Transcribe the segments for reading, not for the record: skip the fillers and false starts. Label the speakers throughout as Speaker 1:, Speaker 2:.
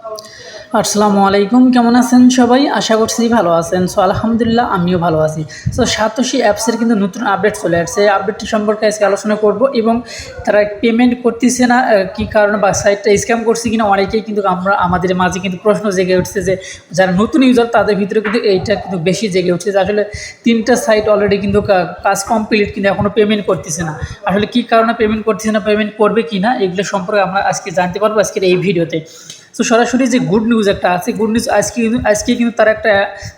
Speaker 1: আসসালামু আলাইকুম, কেমন আছেন সবাই? আশা করছি ভালো আছেন। আলহামদুলিল্লাহ আমিও ভালো আছি। সাতোশি অ্যাপসের কিন্তু নতুন আপডেট চলে আসছে। এই আপডেটটি সম্পর্কে আজকে আলোচনা করব এবং তারা পেমেন্ট করতেছে না কী কারণে বা সাইটটা স্ক্যাম করছে কিনা অনেকেই কিন্তু আমাদের মাঝে কিন্তু প্রশ্ন জেগে উঠছে যে যারা নতুন ইউজার তাদের ভিতরে কিন্তু এইটা কিন্তু বেশি জেগে উঠছে যে আসলে 3টা সাইট অলরেডি কিন্তু কাজ কমপ্লিট কিন্তু এখনও পেমেন্ট করতেছে না। আসলে কী কারণে পেমেন্ট করতেছে না, পেমেন্ট করবে কি না এগুলো সম্পর্কে আমরা আজকে জানতে পারবো আজকের এই ভিডিওতে। সরাসরি যে গুড নিউজ একটা আছে, গুড নিউজ আজকে কিন্তু তারা একটা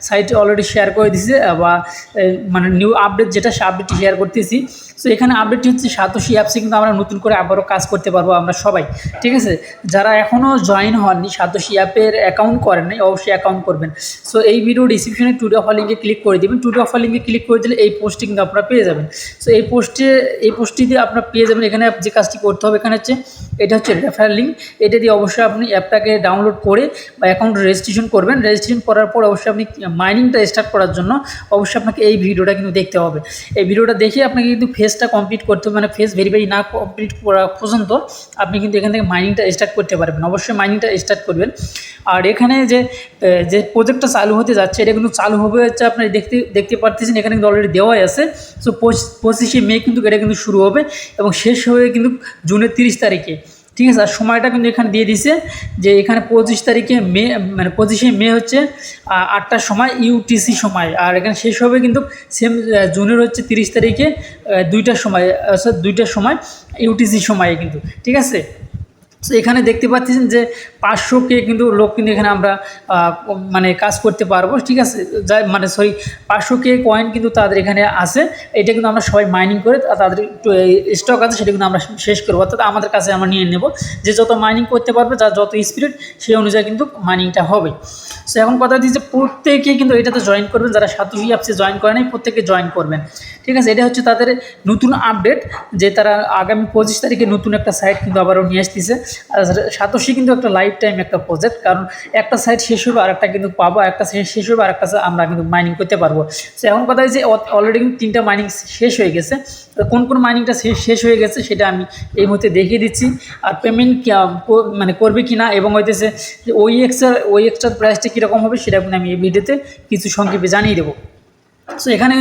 Speaker 1: সাইটে অলরেডি শেয়ার করে দিয়েছে বা মানে নিউ আপডেট যেটা সে আপডেটটি শেয়ার করতেছি। এখানে আপডেটটি হচ্ছে সাতোশি অ্যাপসে কিন্তু আমরা নতুন করে আবারও কাজ করতে পারবো আমরা সবাই, ঠিক আছে। যারা এখনও জয়েন হননি, সাতোশি অ্যাপের অ্যাকাউন্ট করেন নাই, অবশ্যই অ্যাকাউন্ট করবেন। এই ভিডিও ডিসক্রিপশনে টুডে অফার লিঙ্কে ক্লিক করে দেবেন। টুডে অফার লিঙ্কে ক্লিক করে দিলে এই পোস্টটি কিন্তু আপনারা পেয়ে যাবেন। এই পোস্টটি দিয়ে আপনারা পেয়ে যাবেন। এখানে যে কাজটি করতে হবে এখানে হচ্ছে এটা হচ্ছে রেফারেল লিঙ্ক। এটা দিয়ে অবশ্যই আপনি অ্যাপটাকে ডাউনলোড করে বা অ্যাকাউন্ট রেজিস্ট্রেশন করবেন। রেজিস্ট্রেশন করার পর অবশ্যই আপনি মাইনিংটা স্টার্ট করার জন্য অবশ্যই আপনাকে এই ভিডিওটা কিন্তু দেখতে হবে। এই ভিডিওটা দেখে আপনাকে কিন্তু ফেসটা কমপ্লিট করতে হবে, মানে ফেস ভেরিফাই না কমপ্লিট করা পর্যন্ত আপনি কিন্তু এখান থেকে মাইনিংটা স্টার্ট করতে পারবেন। অবশ্যই মাইনিংটা স্টার্ট করবেন। আর এখানে যে প্রজেক্টটা চালু হতে যাচ্ছে এটা কিন্তু চালু হবে হচ্ছে আপনি দেখতে পারতেছেন এখানে কিন্তু অলরেডি দেওয়াই আছে। 25শে মে কিন্তু এটা কিন্তু শুরু হবে এবং শেষ হবে কিন্তু জুনের 30 তারিখে, ঠিক আছে। আর সময়টা কিন্তু এখানে দিয়ে দিছে যে এখানে 25 তারিখে মে, মানে 25শে মে হচ্ছে 8টার সময় ইউটিসি সময়। আর এখানে শেষ হবে কিন্তু সেম জুনের হচ্ছে 30 তারিখে 2টার সময়, 2টার সময় ইউটিসি সময়ে কিন্তু, ঠিক আছে। এখানে দেখতে পাচ্ছেন যে 500K কিন্তু লোক কিন্তু এখানে আমরা মানে কাজ করতে পারবো, ঠিক আছে। মানে 500K কয়েন কিন্তু তাদের এখানে আছে। এটা কিন্তু আমরা সবাই মাইনিং করে তাদের স্টক আছে সেটা কিন্তু আমরা শেষ করবো, অর্থাৎ আমাদের কাছে আমরা নিয়ে নেব। যে যত মাইনিং করতে পারবে, যার যত স্পিড সেই অনুযায়ী কিন্তু মাইনিংটা হবে। এখন কথা দিচ্ছে প্রত্যেকেই কিন্তু এটাতে জয়েন করবেন। যারা সাতোশি অ্যাপসে জয়েন করে নাই প্রত্যেকে জয়েন করবেন, ঠিক আছে। এটা হচ্ছে তাদের নতুন আপডেট যে তারা আগামী 25 তারিখে নতুন একটা সাইট কিন্তু আবারও নিয়ে আসতেছে। আর সাতোশি কিন্তু একটা লাইফ টাইম একটা প্রজেক্ট, কারণ একটা সাইট শেষ হবে আর একটা কিন্তু পাবো, একটা শেষ হবে আর একটা আমরা কিন্তু মাইনিং করতে পারবো। এখন কথা হচ্ছে অলরেডি কিন্তু 3টা মাইনিং শেষ হয়ে গেছে। কোন মাইনিংটা শেষ হয়ে গেছে সেটা আমি এই মুহূর্তে দেখিয়ে দিচ্ছি। আর পেমেন্ট মানে করবে কি না এবং হইতেছে যে ওই এক্সটার প্রাইসটা কীরকম হবে সেটা কিন্তু আমি এই ভিডিওতে কিছু সংক্ষেপে জানিয়ে দেবো। এখানে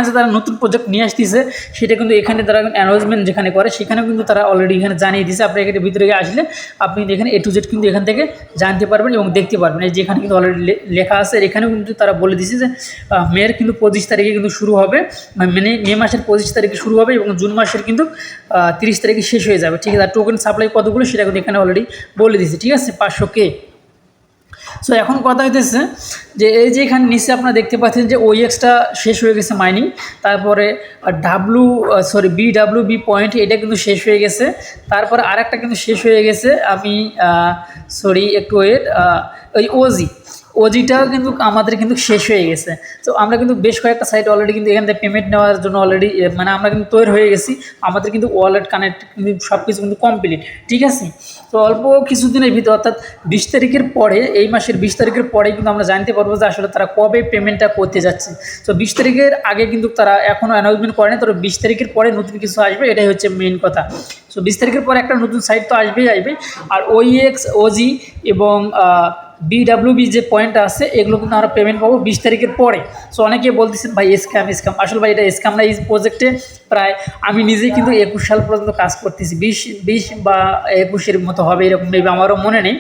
Speaker 1: যে তারা নতুন প্রজেক্ট নিয়ে আসতেছে সেটা কিন্তু এখানে তারা অ্যানাউন্সমেন্ট যেখানে করে সেখানেও কিন্তু তারা অলরেডি এখানে জানিয়ে দিয়েছে। আপনি এখানে ভিতরে আসলে আপনি এখানে A to Z কিন্তু এখান থেকে জানতে পারবেন এবং দেখতে পারবেন। এই যেখানে কিন্তু অলরেডি লেখা আছে এখানেও কিন্তু তারা বলে দিয়েছে যে মের কিন্তু 25 তারিখে কিন্তু শুরু হবে, মানে মে মাসের 25 তারিখে শুরু হবে এবং জুন মাসের কিন্তু 30 তারিখে শেষ হয়ে যাবে, ঠিক আছে। আর টোকেন সাপ্লাই কতগুলো সেটা কিন্তু এখানে অলরেডি বলে দিয়েছে, ঠিক আছে, 500K। এখন কথা হইতেছে যে এই যে এখানে নিচে আপনারা দেখতে পাচ্ছেন যে OEX-টা শেষ হয়ে গেছে মাইনিং। তারপরে BWB পয়েন্ট এটা কিন্তু শেষ হয়ে গেছে। তারপরে আরেকটা কিন্তু শেষ হয়ে গেছে, আমি একটু ওয়েট, ওই ওজিটাও কিন্তু আমাদের কিন্তু শেষ হয়ে গেছে। আমরা কিন্তু বেশ কয়েকটা সাইট অলরেডি কিন্তু এখান থেকে পেমেন্ট নেওয়ার জন্য অলরেডি মানে আমরা কিন্তু তৈরি হয়ে গেছি। আমাদের কিন্তু ওয়ালেট কানেক্ট কিন্তু সব কিছু কিন্তু কমপ্লিট, ঠিক আছে। অল্প কিছুদিনের ভিতরে অর্থাৎ 20 তারিখের পরে, এই মাসের 20 তারিখের পরে কিন্তু আমরা জানতে পারবো যে আসলে তারা কবে পেমেন্টটা করতে যাচ্ছে। 20 তারিখের আগে কিন্তু তারা এখনও অ্যানাউন্সমেন্ট করেনি, তবে 20 তারিখের পরে নতুন কিছু আসবে, এটাই হচ্ছে মেইন কথা। 20 তারিখের পরে একটা নতুন সাইট তো আসবেই। আর OEX, OG এবং BWB যে পয়েন্ট আছে এগুলো কিন্তু আমরা পেমেন্ট পাবো 20 তারিখের পরে। অনেকে বলতেছেন ভাই স্ক্যাম। আসলে ভাই এটা স্ক্যাম না। এই প্রজেক্টে প্রায় আমি নিজেই কিন্তু 21 সাল পর্যন্ত কাজ করতেছি, 20 বা 21-এর মতো হবে এরকম, আমারও মনে নেই।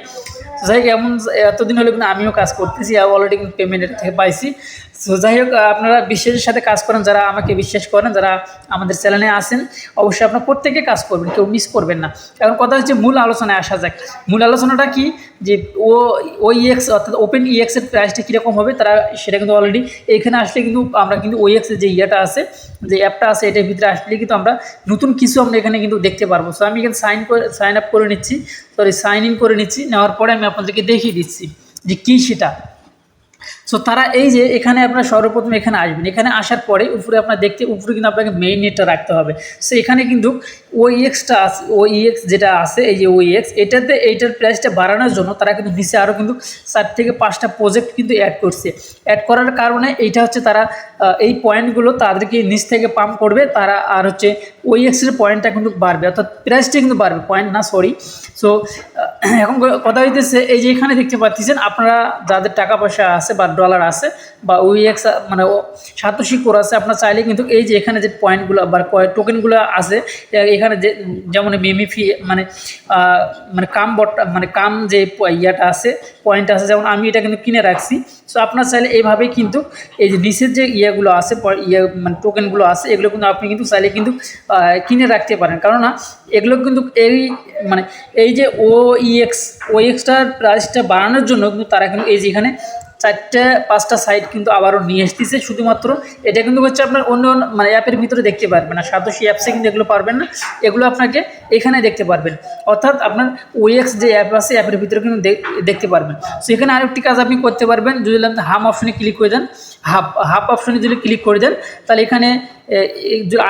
Speaker 1: যাই হোক, এতদিন হলে কিন্তু আমিও কাজ করতেছি আর অলরেডি কিন্তু পেমেন্টের থেকে পাইছি। যাই হোক, আপনারা বিশ্বাসের সাথে কাজ করেন, যারা আমাকে বিশ্বাস করেন, যারা আমাদের চ্যানেলে আসেন, অবশ্যই আপনারা প্রত্যেকে কাজ করবেন, কেউ মিস করবেন না। এখন কথা হচ্ছে মূল আলোচনায় আসা যাক। মূল আলোচনাটা কি যে OEX অর্থাৎ OpenEX-এর প্রাইসটা কীরকম হবে তারা সেটা কিন্তু অলরেডি এইখানে আসলে কিন্তু আমরা কিন্তু OEX-এর যে ইয়েটা আছে, যে অ্যাপটা আছে, এটার ভিতরে আসলে কিন্তু আমরা নতুন কিছু আমরা এখানে কিন্তু দেখতে পারবো। আমি এখানে সাইন আপ করে নিচ্ছি, সাইন ইন করে নিচ্ছি। নেওয়ার পরে আমি আপনাদেরকে দেখিয়ে দিচ্ছি যে কী সেটা। তারা এই যে এখানে আপনারা সর্বপ্রথম এখানে আসবেন। এখানে আসার পরে উপরে আপনার উপরে কিন্তু আপনাকে মেইন নেটটা রাখতে হবে। এখানে কিন্তু ওইএক্সটা আছে, ওইএক্স যেটা আছে, এই যে ওইএক্স, এটাতে এইটার প্রাইসটা বাড়ানোর জন্য তারা কিন্তু নিচে আরও কিন্তু 4 থেকে 5টা প্রজেক্ট কিন্তু অ্যাড করছে। অ্যাড করার কারণে এইটা হচ্ছে তারা এই পয়েন্টগুলো তাদেরকে নিচ থেকে পাম্প করবে তারা, আর হচ্ছে ওইএক্সের পয়েন্টটা কিন্তু বাড়বে, অর্থাৎ প্রাইসটা কিন্তু বাড়বে, পয়েন্ট না সরি। সো এখন কথা হইতেছে এই যে এখানে দেখতে পাচ্ছেন আপনারা যাদের টাকা পয়সা আছে বা ডলার আছে বা ওইএক্স মানে সাতোশি কোর আছে, আপনার চাইলে কিন্তু এই যে এখানে যে পয়েন্টগুলো বা টোকেনগুলো আছে এখানে যে যেমন মেমিফি মানে মানে কাম বট মানে কাম যে ইয়াটা আছে পয়েন্ট আছে, যেমন আমি এটা কিন্তু কিনে রাখছি। সো আপনার চাইলে এইভাবেই কিন্তু এই যে নিচের যে ইয়েগুলো আছে মানে টোকেনগুলো আছে এগুলো কিন্তু আপনি কিন্তু চাইলে কিন্তু কিনে রাখতে পারেন, কেননা এগুলো কিন্তু এই মানে এই যে ওইএক্সটার প্রাইসটা বাড়ানোর জন্য কিন্তু তারা কিন্তু এই যে এখানে 4-5টা সাইট কিন্তু আবারও নিয়ে এসেছে। শুধুমাত্র এটা কিন্তু হচ্ছে আপনার অন্য মানে অ্যাপের ভিতরে দেখতে পারবেন না, সাতোশি অ্যাপসে কিন্তু এগুলো পারবেন না, এগুলো আপনাকে এখানে দেখতে পারবেন, অর্থাৎ আপনার ওইএক্স যে অ্যাপ আছে অ্যাপের ভিতরে কিন্তু দেখতে পারবেন। সো এখানে আরেকটি কাজ আপনি করতে পারবেন, যদি আপনি হাম অপশনে ক্লিক করে দেন, হাফ অপশনে যদি ক্লিক করে দেন তাহলে এখানে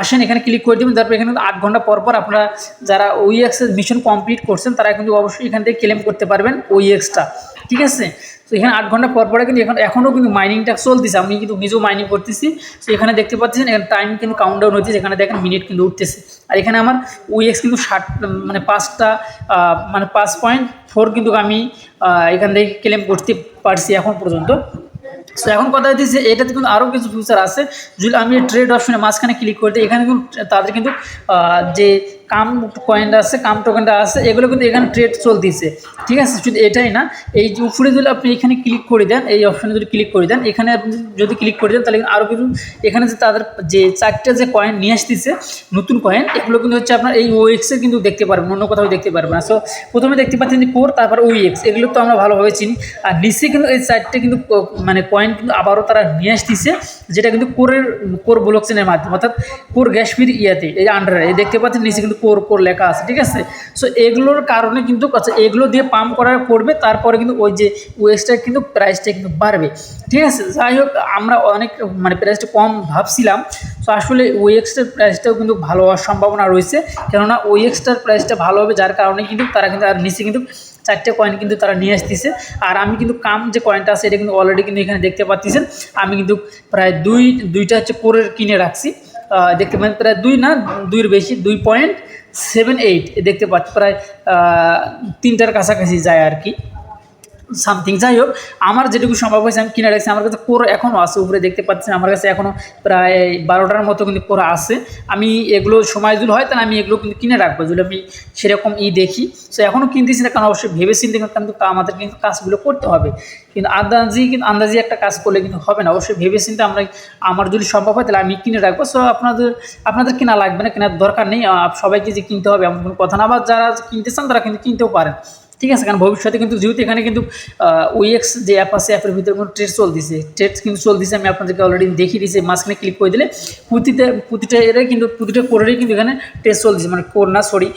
Speaker 1: আসেন, এখানে ক্লিক করে দেবেন, তারপর এখানে 8 ঘন্টা পর পর আপনারা যারা ওইএক্সের মিশন কমপ্লিট করছেন তারা কিন্তু অবশ্যই এখান থেকে ক্লেম করতে পারবেন ওইএক্সটা, ঠিক আছে। তো এখানে 8 ঘন্টা পর পরে কিন্তু এখনও কিন্তু মাইনিংটা চলতেছে, আমি কিন্তু নিজেও মাইনিং করতেছি। তো এখানে দেখতে পাচ্ছেন এখানে টাইম কিন্তু কাউন্টডাউন হচ্ছে, এখানে দেখেন মিনিট কিন্তু উঠতেছে, আর এখানে আমার ওইএক্স কিন্তু 60 মানে 5.4 কিন্তু আমি এখান থেকে ক্লেম করতে পারছি এখন পর্যন্ত। সো এখন কথা হচ্ছে এটাতে কিন্তু আরও কিছু ফিচার আছে, যদি আমি ট্রেড অপশনে মাঝখানে ক্লিক করতে এখানে কিন্তু তাদের কিন্তু যে কাম কয়েনটা আছে কাম টোকেনটা আছে এগুলো কিন্তু এখানে ট্রেড চলতেছে, ঠিক আছে। শুধু এটাই না, এই যে উপরে যদি আপনি এখানে ক্লিক করে দেন, এই অপশনে যদি ক্লিক করে দেন, এখানে আপনি যদি ক্লিক করে দেন তাহলে আরও কিছু এখানে যে তাদের যে 4টা যে কয়েন নিয়ে আসতেছে নতুন কয়েন, এগুলো কিন্তু হচ্ছে আপনার এই ওএক্সের কিন্তু দেখতে পারবেন, অন্য কোথাও দেখতে পারবেন না। সো প্রথমে দেখতে পাচ্ছেন যে কোর, তারপর ওএক্স, এগুলো তো আমরা ভালোভাবে চিনি। আর নিচে কিন্তু এই 4টে কিন্তু মানে কয়েন কিন্তু আবারও তারা নিয়ে আসতেছে, যেটা কিন্তু কোর ব্লকচেনের মাধ্যমে, অর্থাৎ কোর গ্যাস ফির ইয়াতে এই আন্ডারে এই দেখতে পাচ্ছেন নিচে কিন্তু কোর লেখা আছে, ঠিক আছে। সো এগুলোর কারণে কিন্তু এগুলো দিয়ে পাম্প করার পড়বে, তারপরে কিন্তু ওই যে ওয়েস্টের কিন্তু প্রাইসটা কিন্তু বাড়বে, ঠিক আছে। যাই হোক আমরা অনেক মানে প্রাইসটা কম ভাবছিলাম, সো আসলে ওএক্সটার প্রাইসটাও কিন্তু ভালো হওয়ার সম্ভাবনা রয়েছে, কেননা ওএক্সটার প্রাইসটা ভালো হবে, যার কারণে কিন্তু তারা কিন্তু আর নিচে কিন্তু 4টে কয়েন কিন্তু তারা নিয়ে আসতেছে। আর আমি কিন্তু কাম যে কয়েনটা আছে এটা কিন্তু অলরেডি কিন্তু এখানে দেখতে পাচ্ছেন, আমি কিন্তু প্রায় দুইটা হচ্ছে কোরের কিনে রাখছি, দেখতে পাচ্ছেন প্রায় 2 না 2-এর বেশি, 2.78 দেখতে পাচ্ছি, প্রায় 3টার কাছাকাছি যায় আর কি সামথিং। যাই হোক আমার যেটুকু সম্ভব হয়েছে আমি কিনে রাখছি, আমার কাছে কোর এখনও আছে, উপরে দেখতে পাচ্ছেন আমার কাছে এখনও প্রায় 12টার মতো কিন্তু কোর আছে। আমি এগুলো সময় যদি হয় তাহলে আমি এগুলো কিন্তু কিনে রাখবো, যদি আমি সেরকম দেখি। সো এখনও কিনতেছি না, কারণ অবশ্যই ভেবে চিন্তে কিন্তু আমাদের কিন্তু কাজগুলো করতে হবে, কিন্তু আন্দাজি একটা কাজ করলে কিন্তু হবে না, অবশ্যই ভেবে চিন্তে আমার যদি সম্ভব হয় তাহলে আমি কিনে রাখবো। সো আপনাদের কেনা লাগবে না, কেনার দরকার নেই, সবাইকে যে কিনতে হবে এমন কোনো কথা না, আবার যারা কিনতে চান তারা কিন্তু কিনতেও পারেন, ঠিক আছে। কারণ ভবিষ্যতে কিন্তু যেহেতু এখানে কিন্তু ওইএক্স যে অ্যাপ আছে অ্যাপের ভিতরে কোনো ট্রেড কিন্তু চলতেছে, আমি আপনাদেরকে অলরেডি দেখিয়ে দিয়েছি, মাঝখানে ক্লিক করে দিলে প্রতিটা কোরেরই কিন্তু এখানে ট্রেড চলতেছে, মানে কোর না সরি,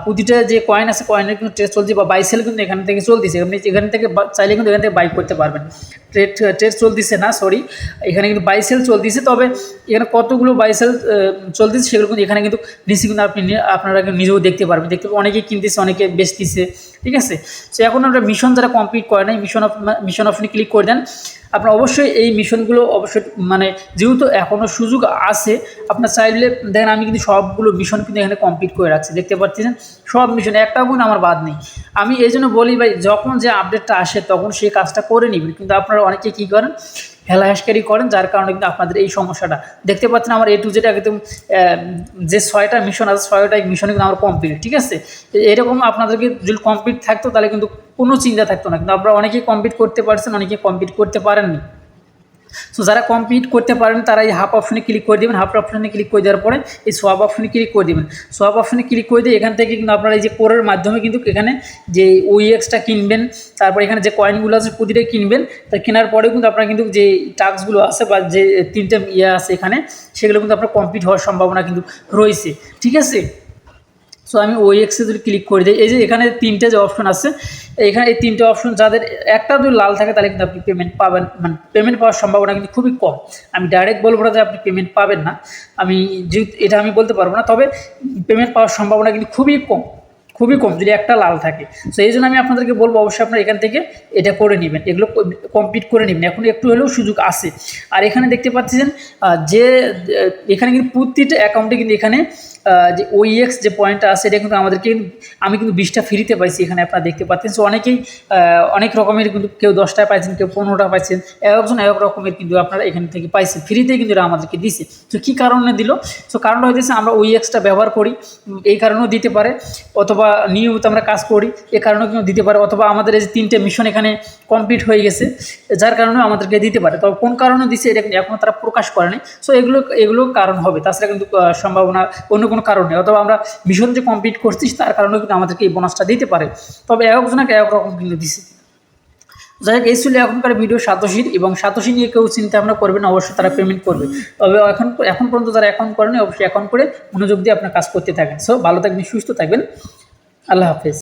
Speaker 1: প্রতিটা যে কয়েন আছে কয়েনের কিন্তু ট্রেড চলছে বা বাই সেল কিন্তু এখান থেকে চলতেছে, আপনি এখান থেকে চাইলে কিন্তু এখান থেকে বাই করতে পারবেন। ট্রেড চলতেছে না সরি, এখানে কিন্তু বাই সেল চলতেছে, তবে এখানে কতগুলো বাই সেল চলতেছে সেগুলো কিন্তু এখানে কিন্তু নিচে কিন্তু আপনারা নিজেও দেখতে পারবেন, অনেকেই কিনতেছে অনেকে বেচতেছে, ঠিক আছে। সো এখন আমরা মিশন যারা কমপ্লিট করে নাই মিশন অপশনে ক্লিক করে দেন, আপনার অবশ্যই এই মিশনগুলো অবশ্যই মানে যেহেতু এখনও সুযোগ আছে আপনার চাইলে দেখেন আমি কিন্তু সবগুলো মিশন কিন্তু এখানে কমপ্লিট করে রাখছি, দেখতে পাচ্ছেন সব মিশন একটাও কিন্তু আমার বাদ নেই। আমি এই জন্য বলি ভাই যখন যে আপডেটটা আসে তখন সেই কাজটা করে নেবেন, কিন্তু আপনারা অনেকে কী করেন হেলাহেসকারি করেন, যার কারণে কিন্তু আপনাদের এই সমস্যাটা দেখতে পাচ্ছেন। আমার A to Z একদম যে 6টা মিশন আছে 6টা মিশন কিন্তু আমার কমপ্লিট, ঠিক আছে। এরকম আপনাদেরকে যদি কমপ্লিট থাকতো তাহলে কিন্তু কোনো চিন্তা থাকতো না, কিন্তু আপনারা অনেকেই কমপ্লিট করতে পারছেন, অনেকেই কমপ্লিট করতে পারেননি। সো যারা কমপ্লিট করতে পারেন তারা এই হাফ অপশনে ক্লিক করে দেবেন, হাফ অপশনে ক্লিক করে দেওয়ার পরে এই সোয়াপ অপশনে ক্লিক করে দেবেন, সোয়াপ অপশনে ক্লিক করে দিয়ে এখান থেকে কিন্তু আপনারা এই যে কোরের মাধ্যমে কিন্তু এখানে যে ওইএক্সটা কিনবেন, তারপর এখানে যে কয়েনগুলো আছে প্রতিটাই কিনবেন, তা কেনার পরেও কিন্তু আপনারা কিন্তু যে টাস্কগুলো আছে বা যে 3টে আছে এখানে সেগুলো কিন্তু আপনার কমপ্লিট হওয়ার সম্ভাবনা কিন্তু রয়েছে, ঠিক আছে। সো আমি ওএক্সে যদি ক্লিক করে দিই, এই যে এখানে 3টে যে অপশন আছে, এখানে এই 3টে অপশন যাদের একটা যদি লাল থাকে তাহলে কিন্তু আপনি পেমেন্ট পাবেন, মানে পেমেন্ট পাওয়ার সম্ভাবনা কিন্তু খুবই কম। আমি ডাইরেক্ট বলবো না যে আপনি পেমেন্ট পাবেন না, আমি যেহেতু এটা আমি বলতে পারবো না, তবে পেমেন্ট পাওয়ার সম্ভাবনা কিন্তু খুবই কম, খুবই কম যদি একটা লাল থাকে। সো এই জন্য আমি আপনাদেরকে বলবো অবশ্যই আপনারা এখান থেকে এটা করে নেবেন, এগুলো কমপ্লিট করে নেবেন, এখন একটু হলেও সুযোগ আছে। আর এখানে দেখতে পাচ্ছেন যে এখানে কিন্তু প্রতিটা অ্যাকাউন্টে কিন্তু এখানে যে ওইএক্স যে পয়েন্টটা আছে এটা কিন্তু আমাদেরকে, আমি কিন্তু 20টা ফ্রিতে পাইছি, এখানে আপনারা দেখতে পাচ্ছেন। সো অনেকেই অনেক রকমের কিন্তু কেউ 10টা পাইছেন, কেউ 15টা পাইছেন, একজন এক রকমের কিন্তু আপনারা এখান থেকে পাইছেন, ফ্রিতেই কিন্তু এরা আমাদেরকে দিছে। তো কী কারণে দিল? সো কারণটা হইতেছে আমরা ওইএক্সটা ব্যবহার করি, এই কারণেও দিতে পারে, অথবা নিয়মিত আমরা কাজ করি এ কারণেও কিন্তু দিতে পারে, অথবা আমাদের এই যে 3টে মিশন এখানে কমপ্লিট হয়ে গেছে যার কারণে আমাদেরকে দিতে পারে। তবে কোন কারণে দিচ্ছে এটা কিন্তু এখনও তারা প্রকাশ করেনি। সো এগুলো কারণ হবে, তাছাড়া কিন্তু সম্ভাবনা অন্য কোনো কারণে, অথবা আমরা মিশন যে কমপ্লিট করছি তার কারণেও কিন্তু আমাদেরকে এই বোনাসটা দিতে পারে। তবে একজনকে এক রকম কিন্তু দিছে। যাই হোক, এই ছিল এখনকার ভিডিও সাতোশির, এবং সাতোশি নিয়ে কেউ চিন্তা ভাবনা করবেন, অবশ্যই তারা পেমেন্ট করবে। তবে এখন পর্যন্ত যারা অ্যাকাউন্ট করেনি অবশ্যই অ্যাকাউন্ট করে মনোযোগ দিয়ে আপনার কাজ করতে থাকেন। সো ভালো থাকবেন, সুস্থ থাকবেন, আল্লাহ হাফেজ।